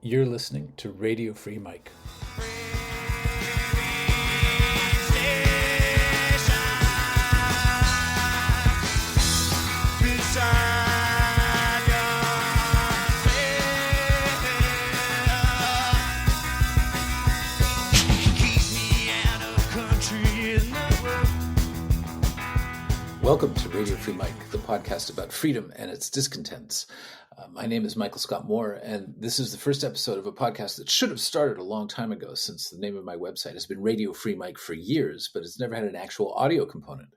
You're listening to Radio Free Mike. Welcome to Radio Free Mike, the podcast about freedom and its discontents. My name is Michael Scott Moore, and this is the first episode of a podcast that should have started a long time ago, since the name of my website has been Radio Free Mike for years, but it's never had an actual audio component.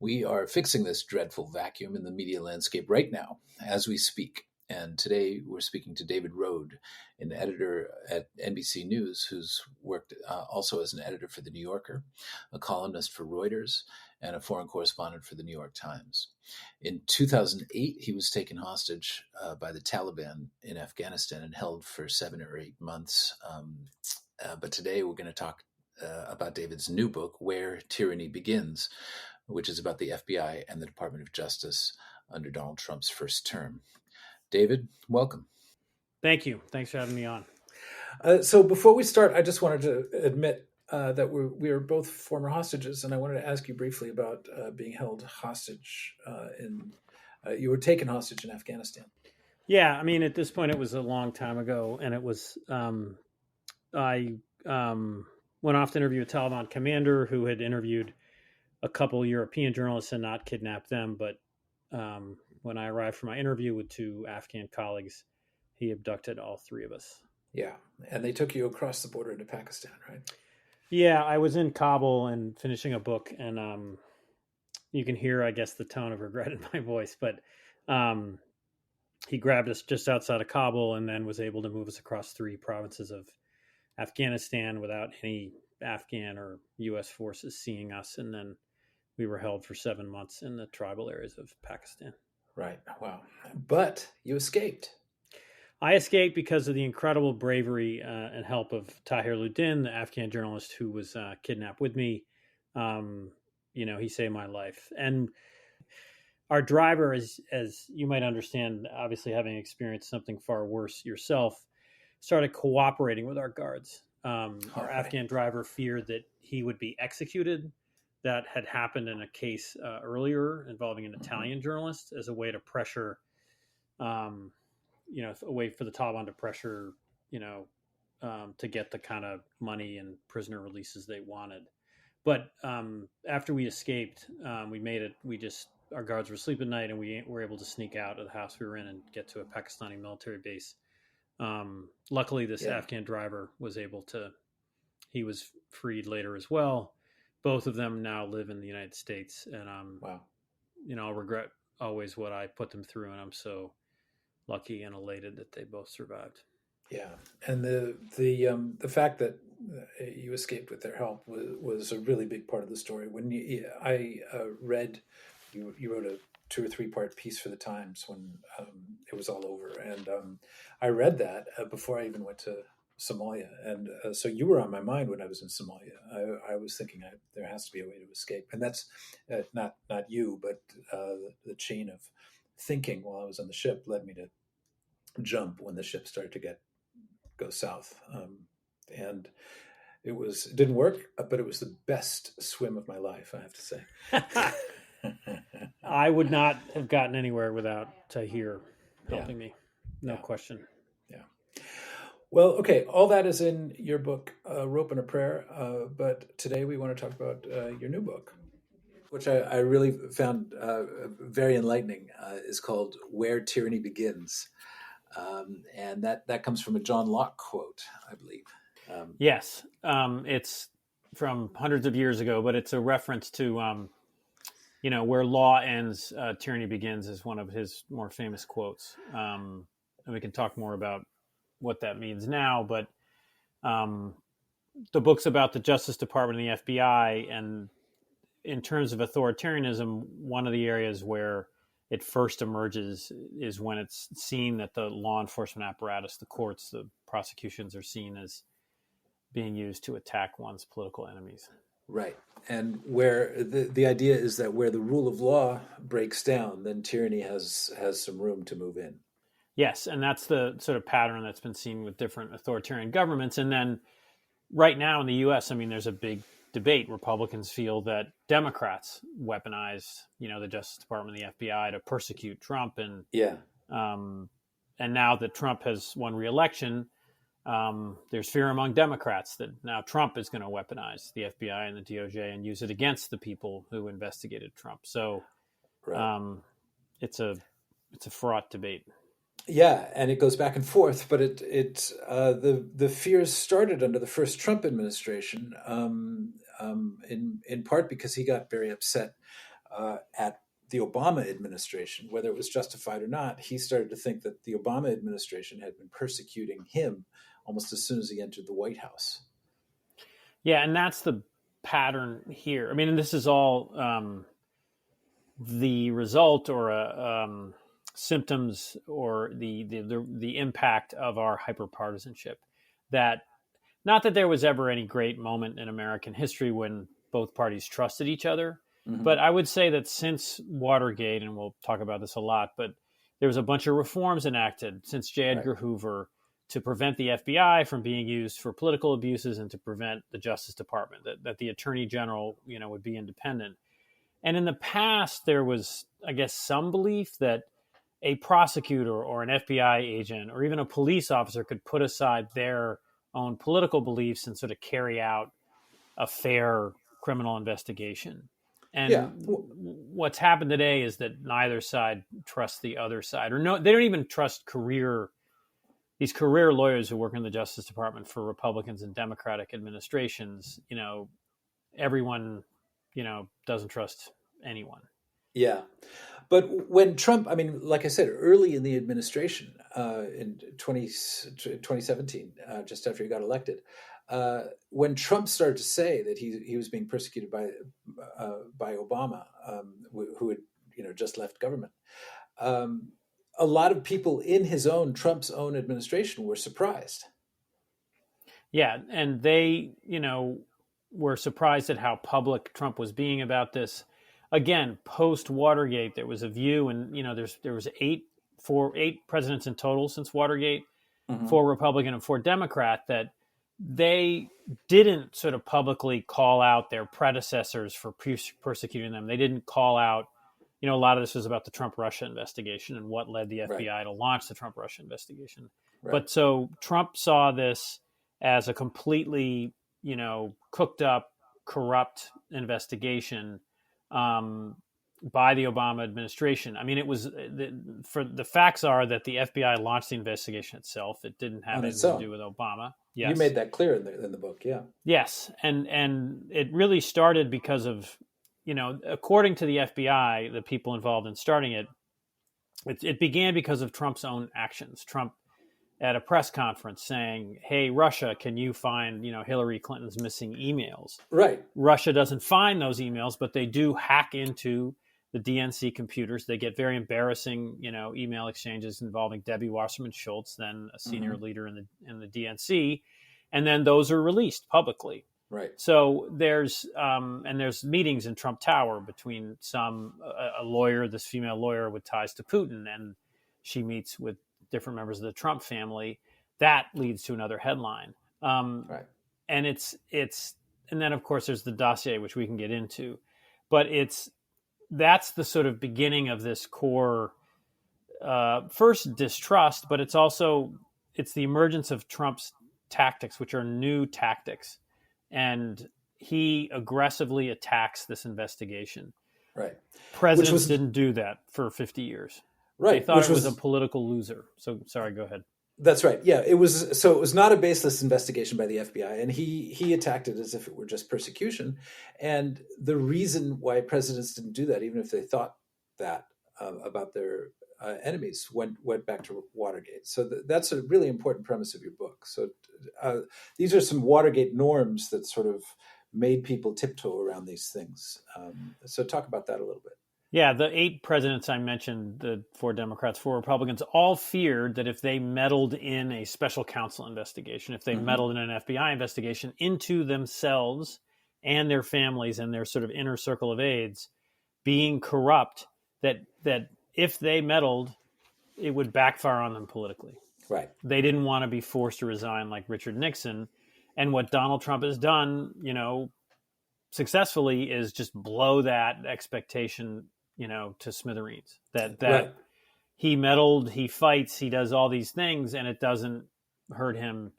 We are fixing this dreadful vacuum in the media landscape right now, as we speak. And today we're speaking to David Rohde, an editor at NBC News, who's worked also as an editor for The New Yorker, a columnist for Reuters, and a foreign correspondent for the New York Times. In 2008, he was taken hostage by the Taliban in Afghanistan and held for 7 or 8 months. But today we're going to talk about David's new book, Where Tyranny Begins, which is about the FBI and the Department of Justice under Donald Trump's first term. David, welcome. Thank you. Thanks for having me on. So before we start, I just wanted to admit that we are both former hostages, and I wanted to ask you briefly about being held hostage you were taken hostage in Afghanistan. Yeah, I mean, at this point, it was a long time ago, and it was, I went off to interview a Taliban commander who had interviewed a couple European journalists and not kidnapped them, but when I arrived for my interview with 2 Afghan colleagues, he abducted all 3 of us. Yeah, and they took you across the border into Pakistan, right? Yeah, I was in Kabul and finishing a book, and you can hear, I guess, the tone of regret in my voice, but he grabbed us just outside of Kabul and then was able to move us across 3 provinces of Afghanistan without any Afghan or U.S. forces seeing us, and then we were held for 7 months in the tribal areas of Pakistan. Right, wow. But you escaped. I escaped because of the incredible bravery and help of Tahir Ludin, the Afghan journalist who was kidnapped with me. He saved my life. And our driver, as you might understand, obviously having experienced something far worse yourself, started cooperating with our guards. Our Afghan driver feared that he would be executed. That had happened in a case earlier involving an Italian journalist, as a way to pressure a way for the Taliban to pressure, to get the kind of money and prisoner releases they wanted. But after we escaped, we made it. Our guards were asleep at night, and we were able to sneak out of the house we were in and get to a Pakistani military base. Luckily, this Afghan driver was he was freed later as well. Both of them now live in the United States, and I'll regret always what I put them through, and I'm so lucky and elated that they both survived. Yeah, and the fact that you escaped with their help was a really big part of the story. When I read, you wrote a 2 or 3 part piece for the Times when it was all over, and I read that before I even went to Somalia, and so you were on my mind when I was in Somalia. I was thinking there has to be a way to escape, and that's not you, but the chain of thinking while I was on the ship led me to jump when the ship started to go south, and it didn't work, but it was the best swim of my life, I have to say. I would not have gotten anywhere without Tahir helping me, no question. Yeah. Well, okay, all that is in your book, Rope and a Prayer, but today we want to talk about your new book, which I really found very enlightening, is called Where Tyranny Begins. And that comes from a John Locke quote, I believe. Yes, it's from hundreds of years ago, but it's a reference to, where law ends, tyranny begins is one of his more famous quotes. And we can talk more about what that means now, but the book's about the Justice Department and the FBI, and in terms of authoritarianism, one of the areas where it first emerges is when it's seen that the law enforcement apparatus, the courts, the prosecutions are seen as being used to attack one's political enemies. Right. And where the idea is that where the rule of law breaks down, then tyranny has some room to move in. Yes, and that's the sort of pattern that's been seen with different authoritarian governments. And then right now in the U.S., I mean, there's a big debate. Republicans feel that Democrats weaponize, the Justice Department, the FBI to persecute Trump, Yeah. And now that Trump has won re-election, there's fear among Democrats that now Trump is going to weaponize the FBI and the DOJ and use it against the people who investigated Trump. So Right. It's a fraught debate. Yeah, and it goes back and forth, but the fears started under the first Trump administration, in part because he got very upset at the Obama administration, whether it was justified or not. He started to think that the Obama administration had been persecuting him almost as soon as he entered the White House. Yeah, and that's the pattern here. I mean, and this is all the result or symptoms or the impact of our hyperpartisanship. That not that there was ever any great moment in American history when both parties trusted each other, Mm-hmm. but I would say that since Watergate, and we'll talk about this a lot, but there was a bunch of reforms enacted since J. Edgar Hoover to prevent the FBI from being used for political abuses and to prevent the Justice Department, that the Attorney General, would be independent. And in the past, there was, I guess, some belief that a prosecutor or an FBI agent or even a police officer could put aside their own political beliefs and sort of carry out a fair criminal investigation. Yeah. And what's happened today is that neither side trusts the other side, or no, they don't even trust these career lawyers who work in the Justice Department for Republicans and Democratic administrations. Everyone, doesn't trust anyone. Yeah. But when Trump, I mean, like I said, early in the administration, in 2017, just after he got elected, when Trump started to say that he was being persecuted by Obama, who had just left government, a lot of people in Trump's own administration were surprised. Yeah, and they were surprised at how public Trump was being about this. Again, post Watergate, there was a view, and there was eight presidents in total since Watergate, Mm-hmm. 4 Republican and 4 Democrat, that they didn't sort of publicly call out their predecessors for persecuting them. They didn't call out, a lot of this was about the Trump-Russia investigation and what led the FBI to launch the Trump-Russia investigation. Right. But so Trump saw this as a completely, cooked up, corrupt investigation by the Obama administration. I mean, it was the facts are that the FBI launched the investigation itself. It didn't have anything to do with Obama. Yes. You made that clear in the book, yeah. Yes, and it really started because of, according to the FBI, the people involved in starting it began because of Trump's own actions. Trump at a press conference saying, "Hey, Russia, can you find, Hillary Clinton's missing emails?" Right. Russia doesn't find those emails, but they do hack into the DNC computers. They get very embarrassing, email exchanges involving Debbie Wasserman Schultz, then a senior leader in the DNC, and then those are released publicly. Right. So there's meetings in Trump Tower between a lawyer, this female lawyer with ties to Putin, and she meets with different members of the Trump family. That leads to another headline. Right. And and then of course there's the dossier, which we can get into, but that's the sort of beginning of this core, first distrust, but it's the emergence of Trump's tactics, which are new tactics. And he aggressively attacks this investigation. Right. Presidents didn't do that for 50 years. Right. They thought it was a political loser. So sorry, go ahead. That's right. Yeah, it was not a baseless investigation by the FBI, and he attacked it as if it were just persecution. And the reason why presidents didn't do that, even if they thought that about their enemies, went back to Watergate. So that's a really important premise of your book. So these are some Watergate norms that sort of made people tiptoe around these things. So talk about that a little bit. Yeah, the 8 presidents I mentioned, the 4 Democrats, 4 Republicans, all feared that if they meddled in a special counsel investigation, if they meddled in an FBI investigation into themselves and their families and their sort of inner circle of aides being corrupt, that if they meddled, it would backfire on them politically. Right. They didn't want to be forced to resign like Richard Nixon. And what Donald Trump has done, successfully is just blow that expectation, to smithereens. That Right. he meddled, he fights, he does all these things, and it doesn't hurt him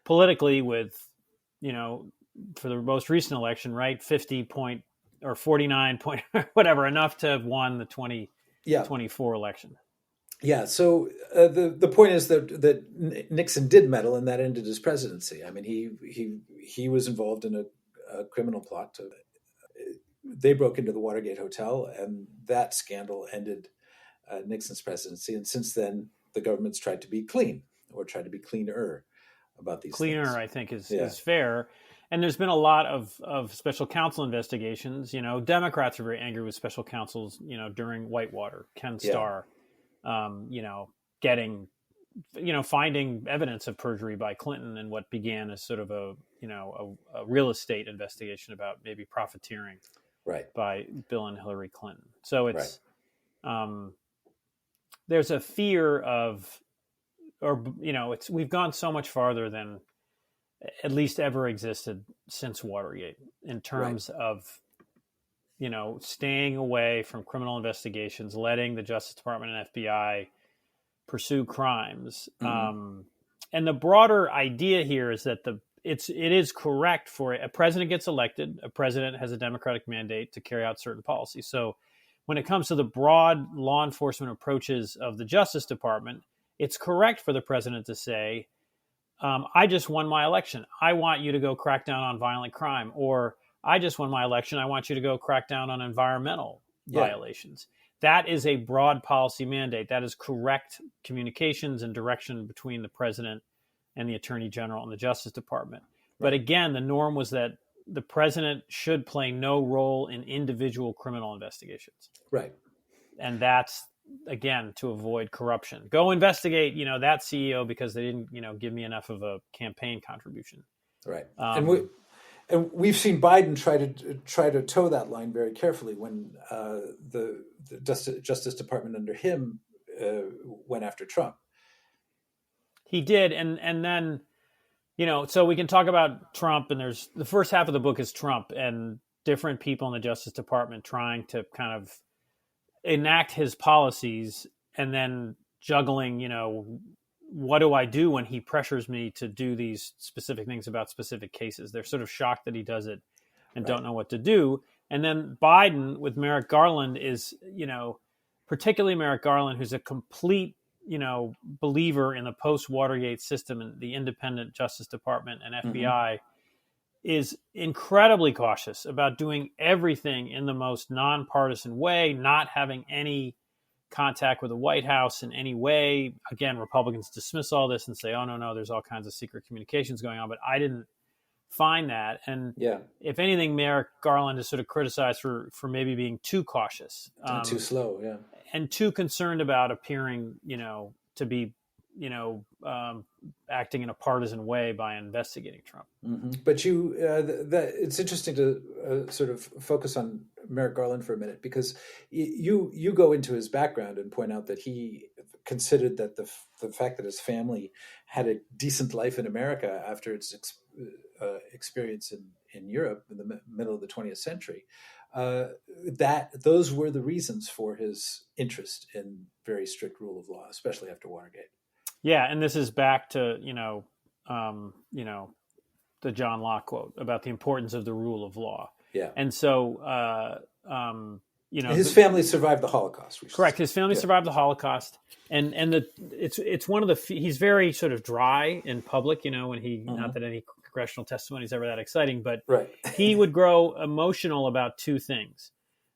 politically with, for the most recent election, right, 50 point or 49 point, whatever, enough to have won the 2024 election. Yeah. So the point is that Nixon did meddle, and that ended his presidency. I mean, he was involved in a criminal plot. They broke into the Watergate Hotel, and that scandal ended Nixon's presidency. And since then, the government's tried to be clean, or tried to be cleaner about these cleaner things. I think is fair. And there's been a lot of special counsel investigations. Democrats are very angry with special counsels, during Whitewater, Ken Starr, getting, finding evidence of perjury by Clinton in what began as sort of a real estate investigation about maybe profiteering by Bill and Hillary Clinton. So it's, there's a fear of, we've gone so much farther than at least ever existed since Watergate in terms of, staying away from criminal investigations, letting the Justice Department and FBI pursue crimes. And the broader idea here is that it is correct for a president gets elected. A president has a democratic mandate to carry out certain policies. So when it comes to the broad law enforcement approaches of the Justice Department, it's correct for the president to say, I just won my election. I want you to go crack down on violent crime. Or I just won my election. I want you to go crack down on environmental violations. That is a broad policy mandate. That is correct communications and direction between the president and the attorney general and the Justice Department. But again, the norm was that the president should play no role in individual criminal investigations. Right. And that's, again, to avoid corruption. Go investigate, that CEO because they didn't, give me enough of a campaign contribution. Right. And we've seen Biden try to toe that line very carefully when the Justice Department under him went after Trump. He did, and then, so we can talk about Trump, and there's the first half of the book is Trump and different people in the Justice Department trying to kind of enact his policies, and then juggling, what do I do when he pressures me to do these specific things about specific cases? They're sort of shocked that he does it and don't know what to do. And then Biden with Merrick Garland is, particularly Merrick Garland, who's a complete, believer in the post-Watergate system and the independent Justice Department and FBI, is incredibly cautious about doing everything in the most nonpartisan way, not having any contact with the White House in any way. Again, Republicans dismiss all this and say, oh, no, there's all kinds of secret communications going on. But I didn't find that. And if anything, Merrick Garland is sort of criticized for maybe being too cautious. Too slow, and too concerned about appearing, to be, acting in a partisan way by investigating Trump. But it's interesting to sort of focus on Merrick Garland for a minute, because you go into his background and point out that he considered that the fact that his family had a decent life in America after its experience in Europe in the middle of the 20th century, that those were the reasons for his interest in very strict rule of law, especially after Watergate. Yeah, and this is back to the John Locke quote about the importance of the rule of law. Yeah, and so his family survived the Holocaust. Correct, his family survived the Holocaust, and it's one of the he's very sort of dry in public. When he not that any congressional testimony is ever that exciting, but he would grow emotional about two things: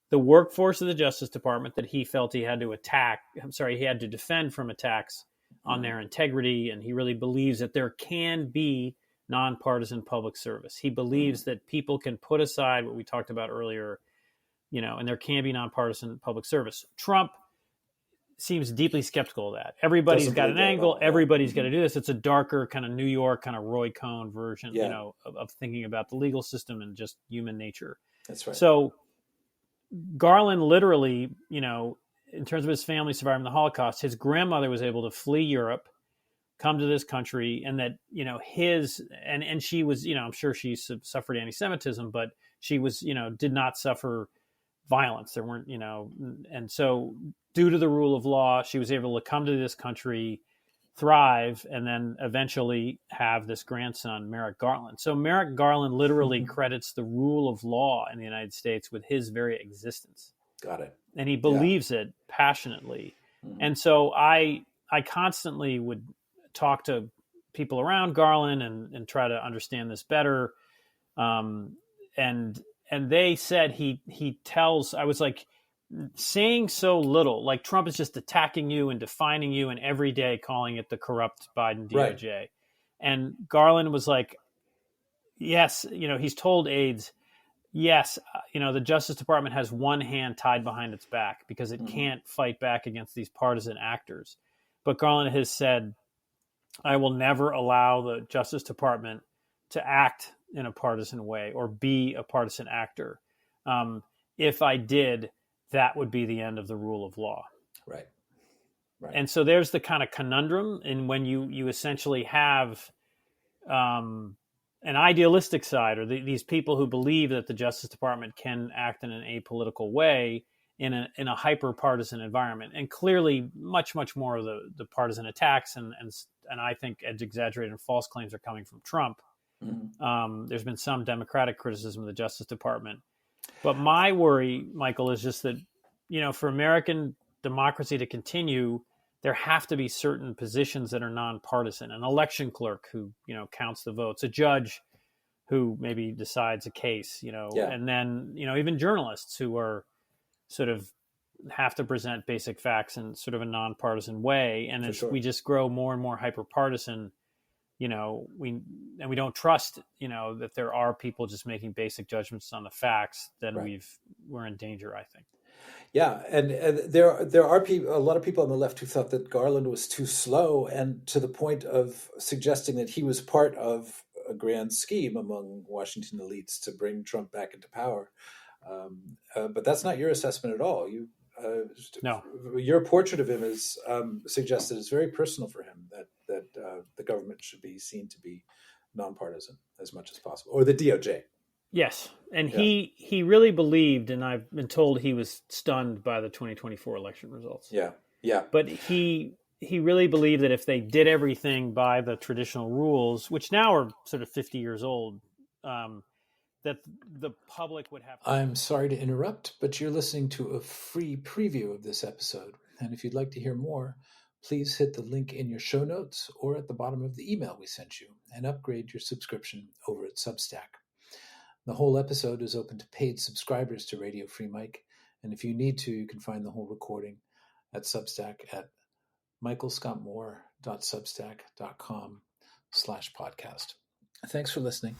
the workforce of the Justice Department that he felt he had to defend from attacks on their integrity, and he really believes that there can be nonpartisan public service. He believes that people can put aside what we talked about earlier, and there can be nonpartisan public service. Trump seems deeply skeptical of that. Everybody's got an angle. Everybody's got to do this. It's a darker kind of New York, kind of Roy Cohn version, of thinking about the legal system and just human nature. That's right. So Garland literally, in terms of his family surviving the Holocaust, his grandmother was able to flee Europe, come to this country, and that, and she was, I'm sure she suffered anti-Semitism, but she was, did not suffer violence. There weren't, and so due to the rule of law, she was able to come to this country, thrive, and then eventually have this grandson, Merrick Garland. So Merrick Garland literally credits the rule of law in the United States with his very existence. Got it. And he believes it passionately. And so I constantly would talk to people around Garland and try to understand this better. And they said he tells, I was like, saying so little, like Trump is just attacking you and defining you and every day calling it the corrupt Biden DOJ. Right. And Garland was like, yes, he's told aides, yes, the Justice Department has one hand tied behind its back because it can't fight back against these partisan actors. But Garland has said, I will never allow the Justice Department to act in a partisan way or be a partisan actor. If I did, that would be the end of the rule of law. Right. And so there's the kind of conundrum in when you essentially have an idealistic side, or these people who believe that the Justice Department can act in an apolitical way in a hyper partisan environment, and clearly much more of the partisan attacks and I think exaggerated and false claims are coming from Trump. There's been some Democratic criticism of the Justice Department, but my worry, Michael, is just that for American democracy to continue, there have to be certain positions that are nonpartisan. An election clerk who, counts the votes, a judge who maybe decides a case, and then, even journalists who are sort of have to present basic facts in sort of a nonpartisan way. And as we just grow more and more hyperpartisan, we don't trust, that there are people just making basic judgments on the facts, then we're in danger, I think. Yeah, and there are people, a lot of people on the left who thought that Garland was too slow, and to the point of suggesting that he was part of a grand scheme among Washington elites to bring Trump back into power. But that's not your assessment at all. No. Your portrait of him is suggests that it's very personal for him that the government should be seen to be nonpartisan as much as possible, or the DOJ. Yes. And he really believed, and I've been told he was stunned by the 2024 election results. Yeah. But he really believed that if they did everything by the traditional rules, which now are sort of 50 years old, that the public would have... I'm sorry to interrupt, but you're listening to a free preview of this episode. And if you'd like to hear more, please hit the link in your show notes or at the bottom of the email we sent you and upgrade your subscription over at Substack. The whole episode is open to paid subscribers to Radio Free Mike, and if you need to, you can find the whole recording at Substack at michaelscottmoore.substack.com/podcast. Thanks for listening.